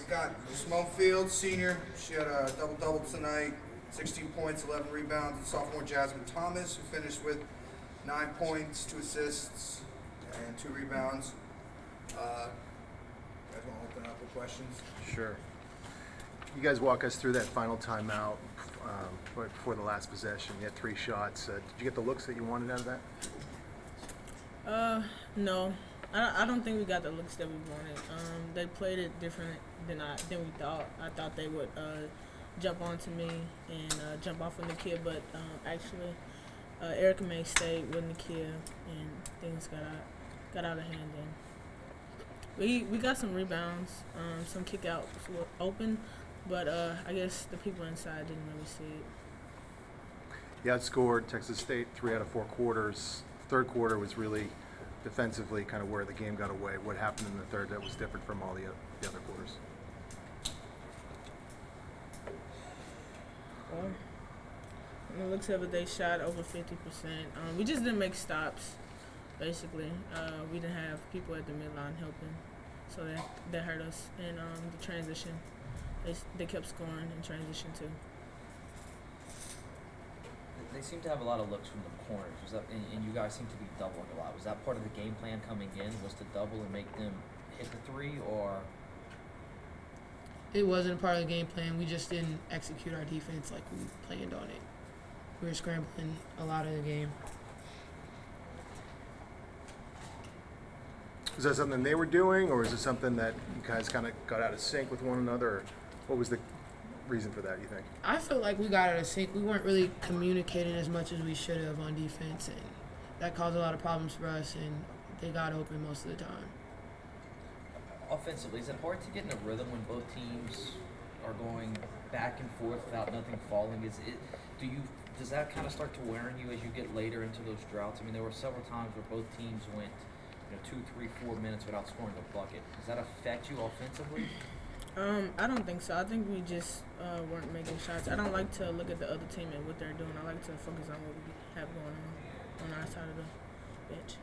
got Simone Fields, senior. She had a double-double tonight, 16 points, 11 rebounds. And sophomore Jasmine Thomas, who finished with 9 points, 2 assists, and 2 rebounds. You guys want to open up with questions? Sure. You guys walk us through that final timeout before the last possession. You had 3 shots. Did you get the looks that you wanted out of that? No. I don't think we got the looks that we wanted. They played it different than we thought. I thought they would jump onto me and jump off on the kid, but actually Erica May stayed with the kid and things got out of hand. And we got some rebounds, some kickouts were open, but I guess the people inside didn't really see it. You outscored Texas State 3 out of 4 quarters. Third quarter was really defensively kind of where the game got away. What happened in the third that was different from all the other quarters? Well, when it looks of it, they shot over 50%. We just didn't make stops, basically. We didn't have people at the midline helping, so that hurt us. And the transition, they kept scoring in transition too. They seem to have a lot of looks from the corners. Was that, and you guys seem to be doubling a lot. Was that part of the game plan coming in? Was to double and make them hit the 3, or? It wasn't a part of the game plan. We just didn't execute our defense like we planned on it. We were scrambling a lot of the game. Was that something they were doing, or is it something that you guys kind of got out of sync with one another? Or what was the reason for that, you think? I feel like we got out of sync. We weren't really communicating as much as we should have on defense, and that caused a lot of problems for us, and they got open most of the time. Offensively, is it hard to get in a rhythm when both teams are going back and forth without nothing falling? Does that kind of start to wear on you as you get later into those droughts? I mean, there were several times where both teams went 2, 3, 4 minutes without scoring a bucket. Does that affect you offensively? I don't think so. I think we just weren't making shots. I don't like to look at the other team and what they're doing. I like to focus on what we have going on our side of the bench.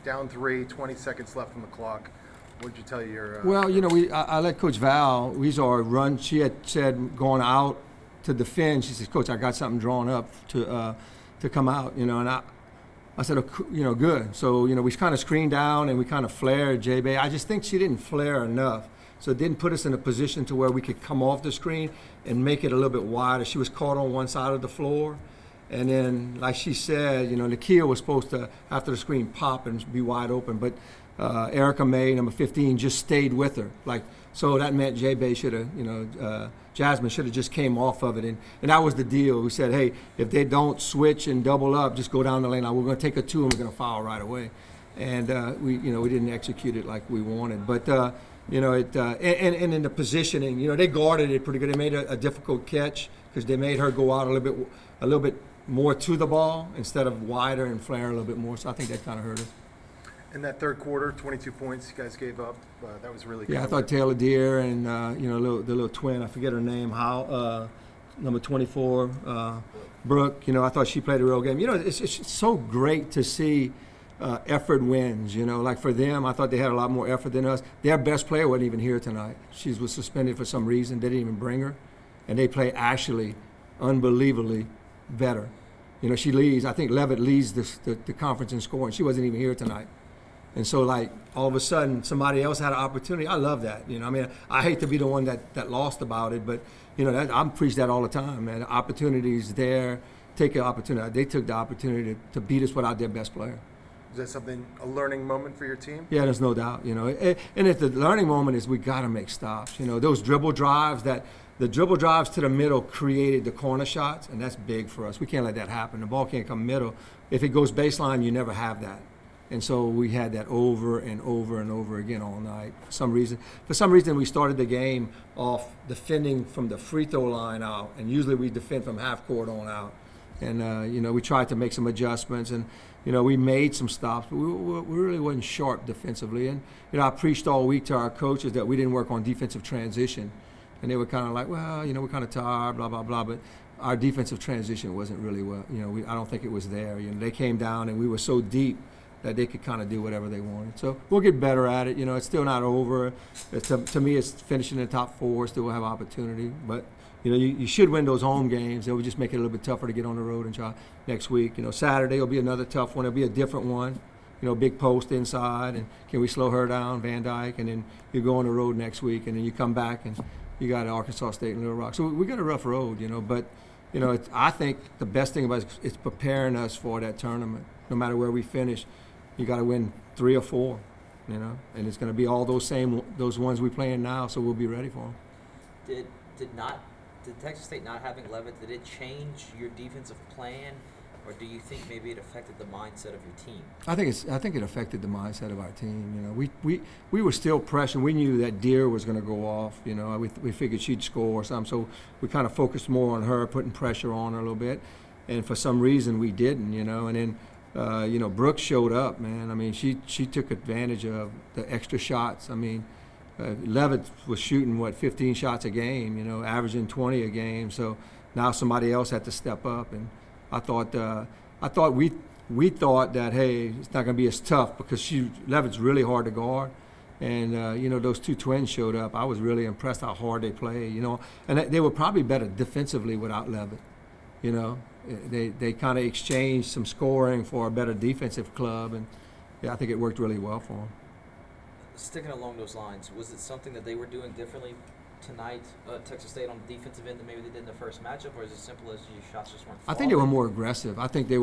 Down 3, 20 seconds left on the clock. What did you tell your? Well, I let Coach Val. We saw her run. She had said going out to defend. She says, "Coach, I got something drawn up to come out." And I said, good. So we kind of screened down and we kind of flared J-Bay. I just think she didn't flare enough. So it didn't put us in a position to where we could come off the screen and make it a little bit wider. She was caught on one side of the floor. And then, like she said, Nakia was supposed to, after the screen, pop and be wide open. But Erica May, number 15, just stayed with her. So that meant J-Bay should have, Jasmine should have just came off of it. And that was the deal. We said, hey, if they don't switch and double up, just go down the lane. Now, we're going to take a 2 and we're going to foul right away. And we didn't execute it like we wanted. But and in the positioning, they guarded it pretty good. They made a difficult catch because they made her go out a little bit more to the ball instead of wider and flare a little bit more. So I think that kind of hurt us. In that third quarter, 22 points you guys gave up. That was really I thought Taylor Deere and the little twin, I forget her name, number 24, Brooke. I thought she played a real game. It's so great to see. Effort wins, like for them, I thought they had a lot more effort than us. Their best player wasn't even here tonight. She was suspended for some reason. They didn't even bring her. And they play actually unbelievably better. She leads, I think Levitt leads the conference in scoring. She wasn't even here tonight. And so, all of a sudden, somebody else had an opportunity. I love that. I hate to be the one that lost about it, but, I preach that all the time, man. The opportunity's there. Take an opportunity. They took the opportunity to beat us without their best player. Is that a learning moment for your team? Yeah, there's no doubt. And if the learning moment is we got to make stops. Those dribble drives the dribble drives to the middle created the corner shots, and that's big for us. We can't let that happen. The ball can't come middle. If it goes baseline, you never have that. And so we had that over and over and over again all night. For some reason, we started the game off defending from the free throw line out, and usually we defend from half court on out. And we tried to make some adjustments, and we made some stops, but we really wasn't sharp defensively. And I preached all week to our coaches that we didn't work on defensive transition, and they were kind of like, well, we're kind of tired, blah blah blah. But our defensive transition wasn't really well. I don't think it was there. They came down and we were so deep that they could kind of do whatever they wanted. So we'll get better at it. You know, it's still not over. To me, it's finishing in the top 4. Still have opportunity, but you know, you should win those home games. It will just make it a little bit tougher to get on the road and try next week. You know, Saturday will be another tough one. It'll be a different one. You know, big post inside, and can we slow her down, Van Dyke? And then you go on the road next week, and then you come back and you got Arkansas State and Little Rock. So we got a rough road, you know. But you know, I think the best thing about it is it's preparing us for that tournament. No matter where we finish, you got to win 3 or 4, you know, and it's going to be all those ones we playing now. So we'll be ready for them. Did Texas State not having Levitt, did it change your defensive plan, or do you think maybe it affected the mindset of your team? I think it affected the mindset of our team. You know, we were still pressing. We knew that Deer was going to go off. You know, we figured she'd score or something. So we kind of focused more on her, putting pressure on her a little bit. And for some reason we didn't. You know, and then you know, Brooks showed up, man. I mean, she took advantage of the extra shots. I mean, Levitt was shooting 15 shots a game. You know, averaging 20 a game. So now somebody else had to step up, and I thought we thought that, hey, it's not going to be as tough because Levitt's really hard to guard, and you know, those 2 twins showed up. I was really impressed how hard they played, you know, and they were probably better defensively without Levitt. You know, they kind of exchanged some scoring for a better defensive club, and yeah, I think it worked really well for them. Sticking along those lines, was it something that they were doing differently tonight, Texas State, on the defensive end that maybe they did in the first matchup, or is it as simple as your shots just weren't falling? I think they were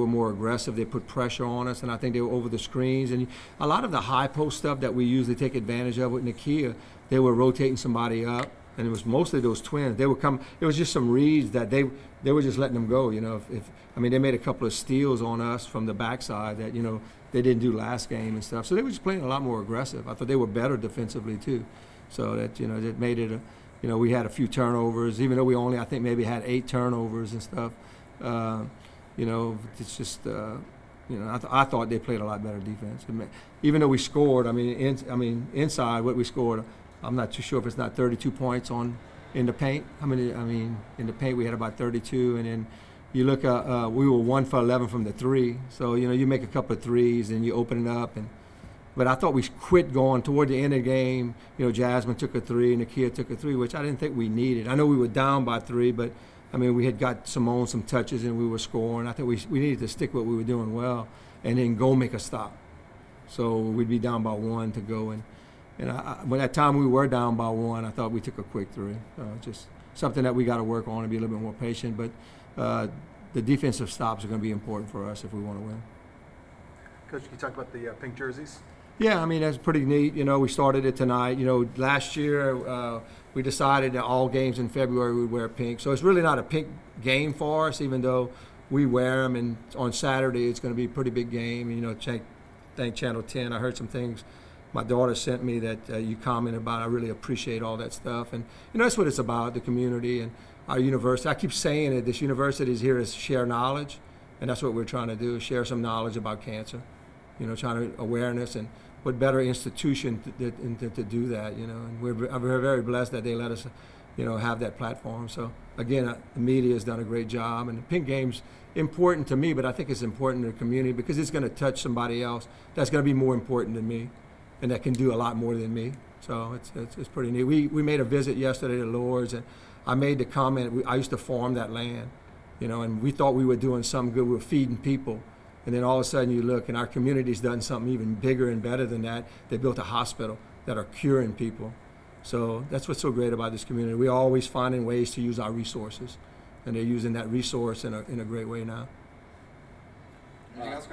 more aggressive. They put pressure on us, and I think they were over the screens. And a lot of the high post stuff that we usually take advantage of with Nakia, they were rotating somebody up, and it was mostly those twins. They would come. It was just some reads that they were just letting them go. You know, I mean, they made a couple of steals on us from the backside that, you know, they didn't do last game and stuff. So they were just playing a lot more aggressive. I thought they were better defensively too. So that, you know, that made it you know, we had a few turnovers, even though we only, I think, maybe had 8 turnovers and stuff. You know, it's just, you know, I thought they played a lot better defense. Even though we scored, I mean, inside what we scored, I'm not too sure if it's not 32 points in the paint. In the paint we had about 32, and then you look at, we were 1 for 11 from the 3. So, you know, you make a couple of threes and you open it up, but I thought we quit going toward the end of the game. You know, Jasmine took a 3, Nakia took a 3, which I didn't think we needed. I know we were down by 3, but, I mean, we had got Simone some touches and we were scoring. I think we needed to stick what we were doing well and then go make a stop. So we'd be down by 1 to go. And when that time we were down by 1, I thought we took a quick 3. Just something that we got to work on and be a little bit more patient. But the defensive stops are going to be important for us if we want to win. Coach, can you talk about the pink jerseys? Yeah, I mean, that's pretty neat. You know, we started it tonight. You know, last year we decided that all games in February we'd wear pink. So it's really not a pink game for us, even though we wear them. And on Saturday it's going to be a pretty big game. You know, thank Channel 10. I heard some things my daughter sent me that you commented about. I really appreciate all that stuff. And, you know, that's what it's about, the community and our university. I keep saying it, this university is here to share knowledge. And that's what we're trying to do, share some knowledge about cancer. You know, trying to awareness, and what better institution to do that, you know. And we're very blessed that they let us, you know, have that platform. So, again, the media has done a great job. And the pink game's important to me, but I think it's important to the community because it's going to touch somebody else that's going to be more important than me and that can do a lot more than me. So it's pretty neat. We made a visit yesterday to Lourdes, and I made the comment, I used to farm that land, you know, and we thought we were doing something good. We were feeding people. And then all of a sudden you look, and our community's done something even bigger and better than that. They built a hospital that are curing people. So that's what's so great about this community. We're always finding ways to use our resources, and they're using that resource in a great way now. Anything else?